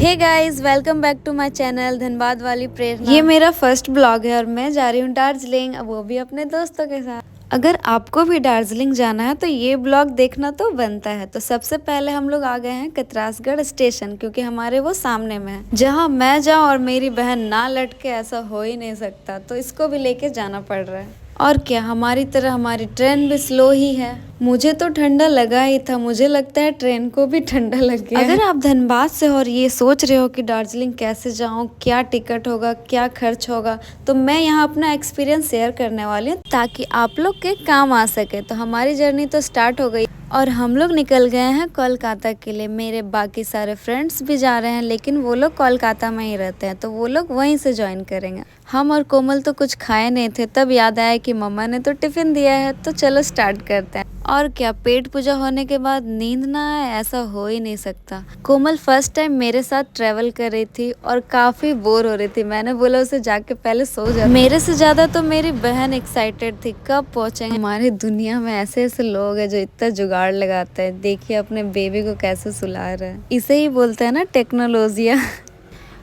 Hey guys, welcome back to my channel Dhanbad वाली प्रेरणा। ये मेरा फर्स्ट ब्लॉग है और मैं जा रही हूँ दार्जिलिंग, वो भी अपने दोस्तों के साथ। अगर आपको भी दार्जिलिंग जाना है तो ये ब्लॉग देखना तो बनता है। तो सबसे पहले हम लोग आ गए हैं कतरासगढ़ स्टेशन, क्योंकि हमारे वो सामने में है। जहाँ मैं जाऊँ और मेरी बहन ना लटके ऐसा हो ही नहीं सकता, तो इसको भी लेके जाना पड़ रहा है। और क्या, हमारी तरह हमारी ट्रेन भी स्लो ही है। मुझे तो ठंडा लगा ही था, मुझे लगता है ट्रेन को भी ठंडा लग गया। अगर आप धनबाद से हो और ये सोच रहे हो कि दार्जिलिंग कैसे जाऊं, क्या टिकट होगा, क्या खर्च होगा, तो मैं यहाँ अपना एक्सपीरियंस शेयर करने वाली हूँ ताकि आप लोग के काम आ सके। तो हमारी जर्नी तो स्टार्ट हो गई और हम लोग निकल गए हैं कोलकाता के लिए। मेरे बाकी सारे फ्रेंड्स भी जा रहे हैं, लेकिन वो लोग कोलकाता में ही रहते हैं, तो वो लोग वहीं से ज्वाइन करेंगे। हम और कोमल तो कुछ खाए नहीं थे, तब याद आया कि मम्मा ने तो टिफिन दिया है, तो चलो स्टार्ट करते हैं। और क्या, पेट पूजा होने के बाद नींद ना आए ऐसा हो ही नहीं सकता। कोमल फर्स्ट टाइम मेरे साथ ट्रेवल कर रही थी और काफी बोर हो रही थी। मैंने बोला उसे जाके पहले सो जा। मेरे से ज्यादा तो मेरी बहन एक्साइटेड थी, कब पहुंचेंगे। हमारी दुनिया में ऐसे ऐसे लोग हैं जो इतना जुगाड़ लगाते हैं। देखिए अपने बेबी को कैसे सुला रहे हैं, इसे ही बोलते हैं ना टेक्नोलॉजिया।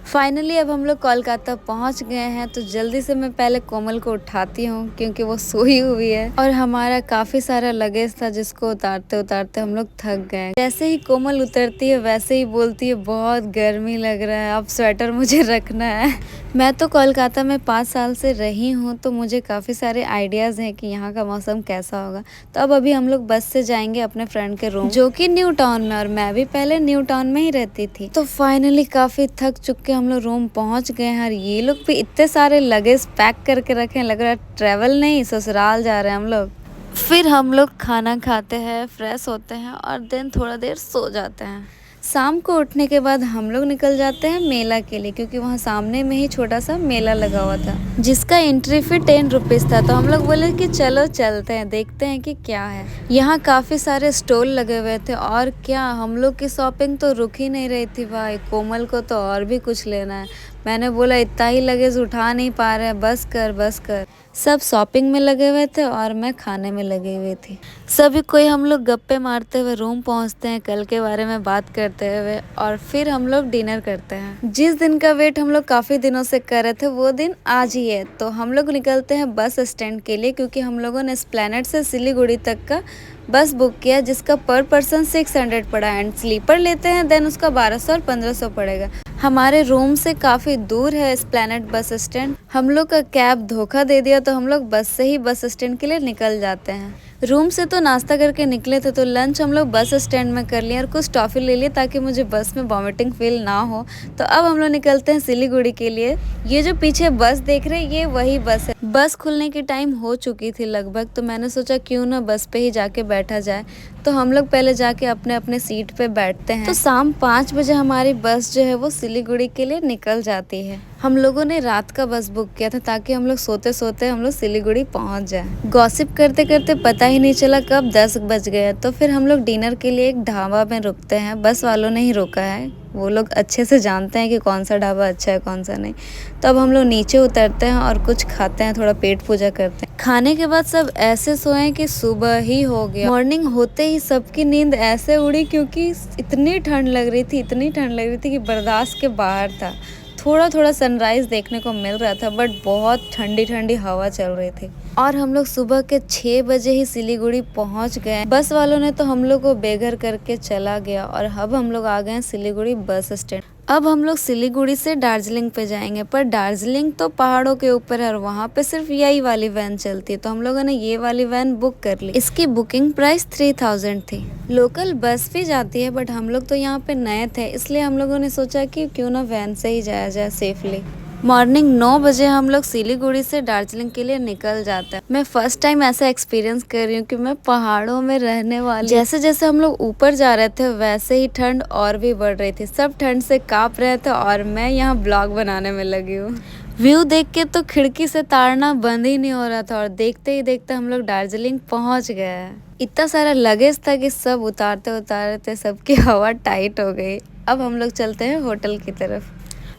फाइनली अब हम लोग कोलकाता पहुंच गए हैं, तो जल्दी से मैं पहले कोमल को उठाती हूँ क्योंकि वो सोई हुई है और हमारा काफ़ी सारा लगेज था जिसको उतारते उतारते हम लोग थक गए। जैसे ही कोमल उतरती है वैसे ही बोलती है बहुत गर्मी लग रहा है, अब स्वेटर मुझे रखना है। मैं तो कोलकाता में 5 साल से रही हूँ, तो मुझे काफ़ी सारे आइडियाज़ हैं कि यहाँ का मौसम कैसा होगा। तो अब अभी हम लोग बस से जाएंगे अपने फ्रेंड के रूम, जो कि न्यू टाउन में, और मैं भी पहले न्यू टाउन में ही रहती थी। तो फाइनली काफ़ी थक चुक के हम लोग रूम पहुँच गए हैं। और ये लोग भी इतने सारे लगेज पैक करके रखे हैं, लग रहा है ट्रैवल नहीं ससुराल जा रहे हैं हम लोग। फिर हम लोग खाना खाते हैं, फ्रेश होते हैं और देन थोड़ा देर सो जाते हैं। शाम को उठने के बाद हम लोग निकल जाते हैं मेला के लिए, क्योंकि वहाँ सामने में ही छोटा सा मेला लगा हुआ था जिसका एंट्री फी 10 रुपीज़ था। तो हम लोग बोले कि चलो चलते हैं, देखते हैं कि क्या है। यहाँ काफ़ी सारे स्टॉल लगे हुए थे और क्या, हम लोग की शॉपिंग तो रुक ही नहीं रही थी भाई। कोमल को तो और भी कुछ लेना है। मैंने बोला इतना ही लगेज उठा नहीं पा रहे, बस कर बस कर। सब शॉपिंग में लगे हुए थे और मैं खाने में लगी हुई थी। सभी कोई हम लोग गप्पे मारते हुए रूम पहुंचते हैं, कल के बारे में बात करते हुए, और फिर हम लोग डिनर करते हैं। जिस दिन का वेट हम लोग काफ़ी दिनों से कर रहे थे वो दिन आज ही है। तो हम लोग निकलते हैं बस स्टैंड के लिए, क्योंकि हम लोगों ने एस्प्लैनेड से सिलीगुड़ी तक का बस बुक किया, जिसका पर पर्सन 600 पड़ा। एंड स्लीपर लेते हैं देन उसका 1200 और 1500 पड़ेगा। हमारे रूम से काफ़ी दूर है एस्प्लैनेड बस स्टैंड। हम लोग का कैब धोखा दे दिया, तो हम लोग बस से ही बस स्टैंड के लिए निकल जाते हैं। रूम से तो नाश्ता करके निकले थे, तो लंच हम लोग बस स्टैंड में कर लिए और कुछ टॉफ़ी ले लिए ताकि मुझे बस में वॉमिटिंग फील ना हो। तो अब हम लोग निकलते हैं सिलीगुड़ी के लिए। ये जो पीछे बस देख रहे हैं ये वही बस है। बस खुलने की टाइम हो चुकी थी लगभग, तो मैंने सोचा क्यों ना बस पे ही जाके बैठा जाए। तो हम लोग पहले जाके अपने अपने सीट पे बैठते हैं। तो शाम 5 बजे हमारी बस जो है वो सिलीगुड़ी के लिए निकल जाती है। हम लोगों ने रात का बस बुक किया था ताकि हम लोग सोते सोते हम लोग सिलीगुड़ी पहुंच जाए। गॉसिप करते करते पता ही नहीं चला कब 10 बज गए। तो फिर हम लोग डिनर के लिए एक ढाबा में रुकते हैं। बस वालों ने ही रोका है, वो लोग अच्छे से जानते हैं कि कौन सा ढाबा अच्छा है कौन सा नहीं। तो अब हम लोग नीचे उतरते हैं और कुछ खाते हैं, थोड़ा पेट पूजा करते हैं। खाने के बाद सब ऐसे सोए कि सुबह ही हो गया। मॉर्निंग होते ही सबकी नींद ऐसे उड़ी, क्योंकि इतनी ठंड लग रही थी, इतनी ठंड लग रही थी कि बर्दाश्त के बाहर था। थोड़ा थोड़ा सनराइज देखने को मिल रहा था, बट बहुत ठंडी ठंडी हवा चल रही थी। और हम लोग सुबह के 6 बजे ही सिलीगुड़ी पहुंच गए। बस वालों ने तो हम लोग को बेघर करके चला गया और अब हम लोग आ गए हैं सिलीगुड़ी बस स्टैंड। अब हम लोग सिलीगुड़ी से दार्जिलिंग पे जाएंगे, पर दार्जिलिंग तो पहाड़ों के ऊपर है और वहाँ पे सिर्फ यही वाली वैन चलती है। तो हम लोगों ने ये वाली वैन बुक कर ली। इसकी बुकिंग प्राइस 3000 थी। लोकल बस भी जाती है, बट हम लोग तो यहाँ पे नए थे, इसलिए हम लोगों ने सोचा कि क्यों ना वैन से ही जाया जाए सेफली। मॉर्निंग 9 बजे हम लोग सिलीगुड़ी से दार्जिलिंग के लिए निकल जाते हैं। मैं फर्स्ट टाइम ऐसा एक्सपीरियंस कर रही हूँ कि मैं पहाड़ों में रहने वाली। जैसे जैसे हम लोग ऊपर जा रहे थे वैसे ही ठंड और भी बढ़ रही थी। सब ठंड से कांप रहे थे और मैं यहाँ ब्लॉग बनाने में लगी हूँ। व्यू देख के तो खिड़की से ताड़ना बंद ही नहीं हो रहा था, और देखते ही देखते हम लोग दार्जिलिंग पहुँच गए। इतना सारा लगेज था कि सब उतारते उतारते सबकी हवा टाइट हो गई। अब हम लोग चलते हैं होटल की तरफ।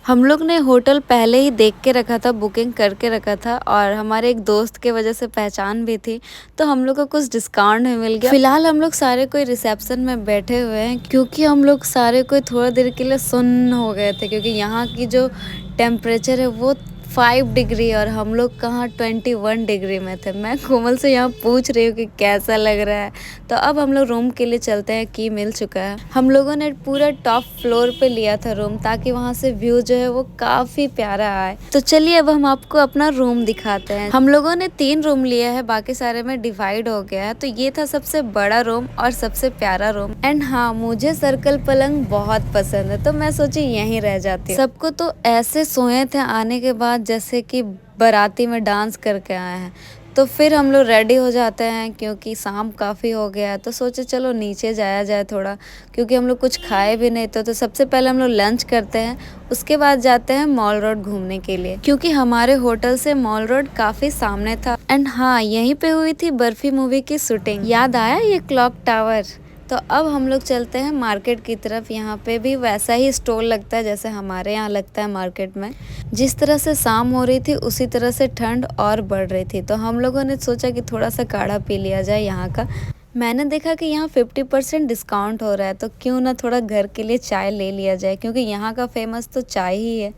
हम लोग ने होटल पहले ही देख के रखा था, बुकिंग करके रखा था और हमारे एक दोस्त के वजह से पहचान भी थी, तो हम लोग को कुछ डिस्काउंट भी मिल गया। फिलहाल हम लोग सारे कोई रिसेप्शन में बैठे हुए हैं क्योंकि हम लोग सारे कोई थोड़ा देर के लिए सुन्न हो गए थे, क्योंकि यहाँ की जो टेम्परेचर है वो 5 डिग्री और हम लोग कहाँ 21 डिग्री में थे। मैं कोमल से यहाँ पूछ रही हूँ कि कैसा लग रहा है। तो अब हम लोग रूम के लिए चलते हैं, की मिल चुका है। हम लोगों ने पूरा टॉप फ्लोर पे लिया था रूम, ताकि वहाँ से व्यू जो है वो काफ़ी प्यारा आए। तो चलिए अब हम आपको अपना रूम दिखाते हैं। हम लोगों ने 3 रूम लिया है, बाकी सारे में डिवाइड हो गया है। तो ये था सबसे बड़ा रूम और सबसे प्यारा रूम। एंड हाँ, मुझे सर्कल पलंग बहुत पसंद है, तो मैं सोची यहीं रह जाती हूँ। सबको तो ऐसे सोए थे आने के बाद जैसे कि बाराती में डांस करके आए हैं। तो फिर हम लोग रेडी हो जाते हैं क्योंकि शाम काफ़ी हो गया है, तो सोचे चलो नीचे जाया जाए थोड़ा, क्योंकि हम लोग कुछ खाए भी नहीं। तो सबसे पहले हम लोग लंच करते हैं, उसके बाद जाते हैं मॉल रोड घूमने के लिए, क्योंकि हमारे होटल से मॉल रोड काफ़ी सामने था। एंड हाँ, यहीं पे हुई थी बर्फी मूवी की शूटिंग। याद आया ये क्लॉक टावर। तो अब हम लोग चलते हैं मार्केट की तरफ। यहाँ पे भी वैसा ही स्टॉल लगता है जैसे हमारे यहाँ लगता है मार्केट में। जिस तरह से शाम हो रही थी उसी तरह से ठंड और बढ़ रही थी, तो हम लोगों ने सोचा कि थोड़ा सा काढ़ा पी लिया जाए यहाँ का। मैंने देखा कि यहाँ 50% डिस्काउंट हो रहा है, तो क्यों ना थोड़ा घर के लिए चाय ले लिया जाए, क्योंकि यहाँ का फेमस तो चाय ही है।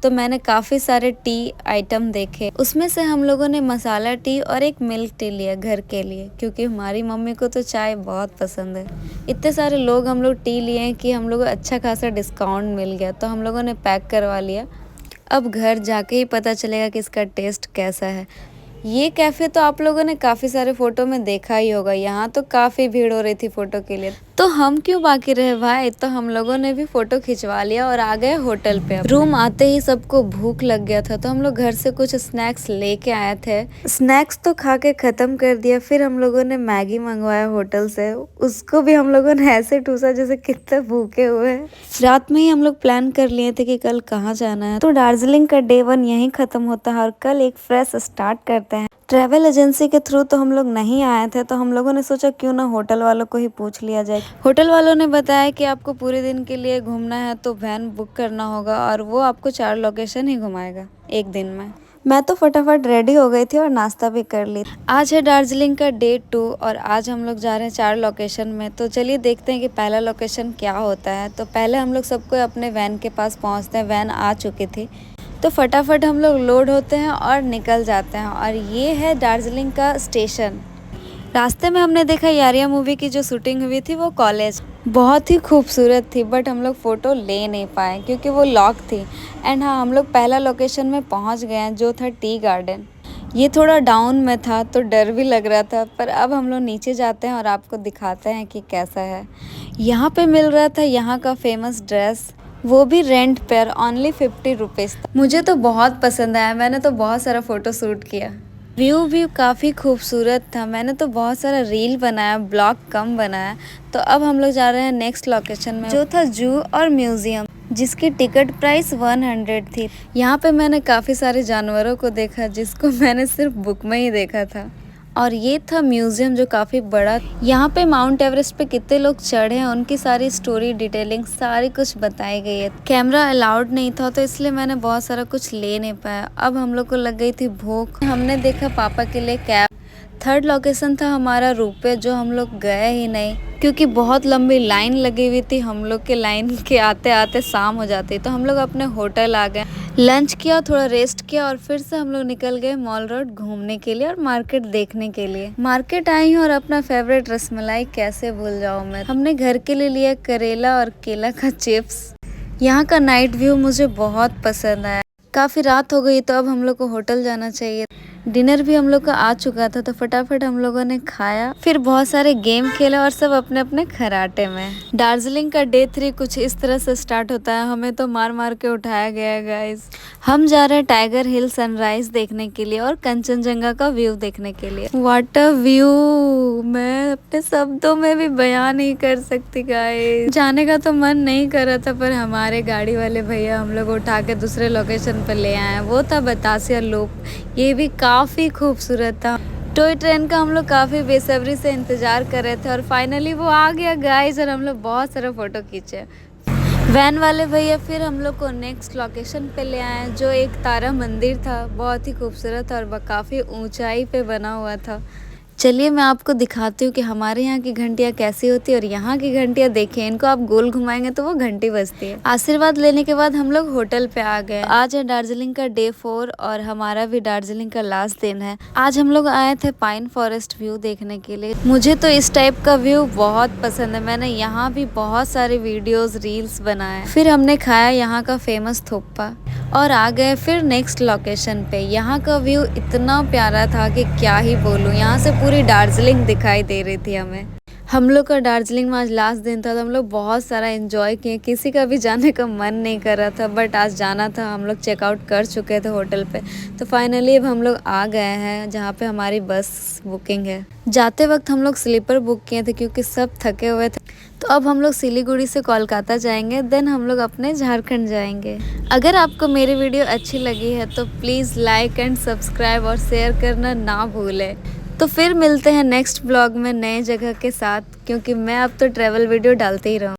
तो मैंने काफ़ी सारे टी आइटम देखे, उसमें से हम लोगों ने मसाला टी और एक मिल्क टी लिया घर के लिए, क्योंकि हमारी मम्मी को तो चाय बहुत पसंद है। इतने सारे लोग हम लोग टी लिए हैं कि हम लोग को अच्छा खासा डिस्काउंट मिल गया, तो हम लोगों ने पैक करवा लिया। अब घर जाके ही पता चलेगा कि इसका टेस्ट कैसा है। ये कैफ़े तो आप लोगों ने काफ़ी सारे फ़ोटो में देखा ही होगा, यहाँ तो काफ़ी भीड़ हो रही थी फ़ोटो के लिए। तो हम क्यों बाकी रहे भाई, तो हम लोगों ने भी फ़ोटो खिंचवा लिया और आ गए होटल पे। रूम आते ही सबको भूख लग गया था, तो हम लोग घर से कुछ स्नैक्स लेके आए थे। स्नैक्स तो खा के ख़त्म कर दिया, फिर हम लोगों ने मैगी मंगवाया होटल से। उसको भी हम लोगों ने ऐसे ठूसा जैसे कितने भूखे हुए हैं। रात में ही हम लोग प्लान कर लिए थे कि कल कहाँ जाना है। तो दार्जिलिंग का डे 1 यहीं ख़त्म होता है और कल एक फ्रेश स्टार्ट करते हैं। ट्रैवल एजेंसी के थ्रू तो हम लोग नहीं आए थे, तो हम लोगों ने सोचा क्यों ना होटल वालों को ही पूछ लिया जाए। होटल वालों ने बताया कि आपको पूरे दिन के लिए घूमना है तो वैन बुक करना होगा और वो आपको 4 लोकेशन ही घुमाएगा एक दिन में। मैं तो फटाफट रेडी हो गई थी और नाश्ता भी कर ली। आज है दार्जिलिंग का डे 2 और आज हम लोग जा रहे हैं 4 लोकेशन में। तो चलिए देखते हैं कि पहला लोकेशन क्या होता है। तो पहले हम लोग सबको अपने वैन के पास पहुँचते हैं। वैन आ चुकी थी, तो फटाफट हम लोग लोड होते हैं और निकल जाते हैं। और ये है दार्जिलिंग का स्टेशन। रास्ते में हमने देखा यारिया मूवी की जो शूटिंग हुई थी वो कॉलेज बहुत ही खूबसूरत थी, बट हम लोग फ़ोटो ले नहीं पाए क्योंकि वो लॉक थी। एंड हाँ, हम लोग पहला लोकेशन में पहुंच गए हैं जो था टी गार्डन। ये थोड़ा डाउन में था तो डर भी लग रहा था, पर अब हम लोग नीचे जाते हैं और आपको दिखाते हैं कि कैसा है। यहाँ पे मिल रहा था यहाँ का फेमस ड्रेस, वो भी रेंट पर, ओनली 50 रुपीज़। मुझे तो बहुत पसंद आया, मैंने तो बहुत सारा फ़ोटो शूट किया। व्यू भी काफ़ी खूबसूरत था, मैंने तो बहुत सारा रील बनाया, ब्लॉग कम बनाया। तो अब हम लोग जा रहे हैं नेक्स्ट लोकेशन में, जो था जू और म्यूज़ियम, जिसकी टिकट प्राइस 100 थी। यहाँ पे मैंने काफ़ी सारे जानवरों को देखा जिसको मैंने सिर्फ बुक में ही देखा था। और ये था म्यूज़ियम जो काफ़ी बड़ा। यहाँ पे माउंट एवरेस्ट पे कितने लोग चढ़े हैं, उनकी सारी स्टोरी डिटेलिंग सारी कुछ बताई गई है। कैमरा अलाउड नहीं था तो इसलिए मैंने बहुत सारा कुछ ले नहीं पाया। अब हम लोग को लग गई थी भूख, हमने देखा पापा के लिए कैब। थर्ड लोकेशन था हमारा रूपे, जो हम लोग गए ही नहीं क्योंकि बहुत लंबी लाइन लगी हुई थी। हम लोग के लाइन के आते आते शाम हो जाती, तो हम लोग अपने होटल आ गए, लंच किया, थोड़ा रेस्ट किया और फिर से हम लोग निकल गए मॉल रोड घूमने के लिए और मार्केट देखने के लिए। मार्केट आई हूँ और अपना फेवरेट रसमलाई कैसे भूल जाऊँ मैं। हमने घर के लिए लिया करेला और केला का चिप्स। यहाँ का नाइट व्यू मुझे बहुत पसंद आया। काफ़ी रात हो गई तो अब हम लोग को होटल जाना चाहिए। डिनर भी हम लोग का आ चुका था, तो फटाफट हम लोगों ने खाया, फिर बहुत सारे गेम खेले और सब अपने अपने खराटे में। दार्जिलिंग का डे 3 कुछ इस तरह से स्टार्ट होता है। हमें तो मार मार के उठाया गया है गाइस। हम जा रहे हैं टाइगर हिल सनराइज देखने के लिए और कंचनजंगा का व्यू देखने के लिए। व्हाट अ व्यू, मैं अपने शब्दों में भी बयान नहीं कर सकती गाइस। जाने का तो मन नहीं कर रहा था, पर हमारे गाड़ी वाले भैया हम लोग उठा के दूसरे लोकेशन पर ले आए। वो था बतासिया लूप, ये भी काफ़ी खूबसूरत था। टॉय ट्रेन का हम लोग काफ़ी बेसब्री से इंतज़ार कर रहे थे और फाइनली वो आ गया गाइस, और हम लोग बहुत सारा फ़ोटो खींचे। वैन वाले भैया फिर हम लोग को नेक्स्ट लोकेशन पे ले आए, जो एक तारा मंदिर था, बहुत ही खूबसूरत और काफ़ी ऊंचाई पे बना हुआ था। चलिए मैं आपको दिखाती हूँ कि हमारे यहाँ की घंटियाँ कैसी होती है और यहाँ की घंटियाँ देखिए, इनको आप गोल घुमाएंगे तो वो घंटी बजती है। आशीर्वाद लेने के बाद हम लोग होटल पे आ गए। आज है दार्जिलिंग का डे 4 और हमारा भी दार्जिलिंग का लास्ट दिन है। आज हम लोग आए थे पाइन फॉरेस्ट व्यू देखने के लिए। मुझे तो इस टाइप का व्यू बहुत पसंद है, मैंने यहाँ भी बहुत सारे वीडियोज रील्स बनाए। फिर हमने खाया यहाँ का फेमस थोप्पा और आ गए फिर नेक्स्ट लोकेशन पे। यहाँ का व्यू इतना प्यारा था कि क्या ही बोलूँ, यहाँ से पूरी दार्जिलिंग दिखाई दे रही थी हमें। हम लोग का दार्जिलिंग में आज लास्ट दिन था तो हम लोग बहुत सारा एंजॉय किए। किसी का भी जाने का मन नहीं कर रहा था, बट आज जाना था। हम लोग चेकआउट कर चुके थे होटल पे, तो फाइनली अब हम लोग आ गए हैं जहाँ पे हमारी बस बुकिंग है। जाते वक्त हम लोग स्लीपर बुक किए थे क्योंकि सब थके हुए थे। तो अब हम लोग सिलीगुड़ी से कोलकाता जाएंगे, देन हम लोग अपने झारखंड जाएंगे। अगर आपको मेरी वीडियो अच्छी लगी है तो प्लीज़ लाइक एंड सब्सक्राइब और शेयर करना ना भूलें। तो फिर मिलते हैं नेक्स्ट ब्लॉग में नए जगह के साथ, क्योंकि मैं अब तो ट्रैवल वीडियो डालते ही रहूँ।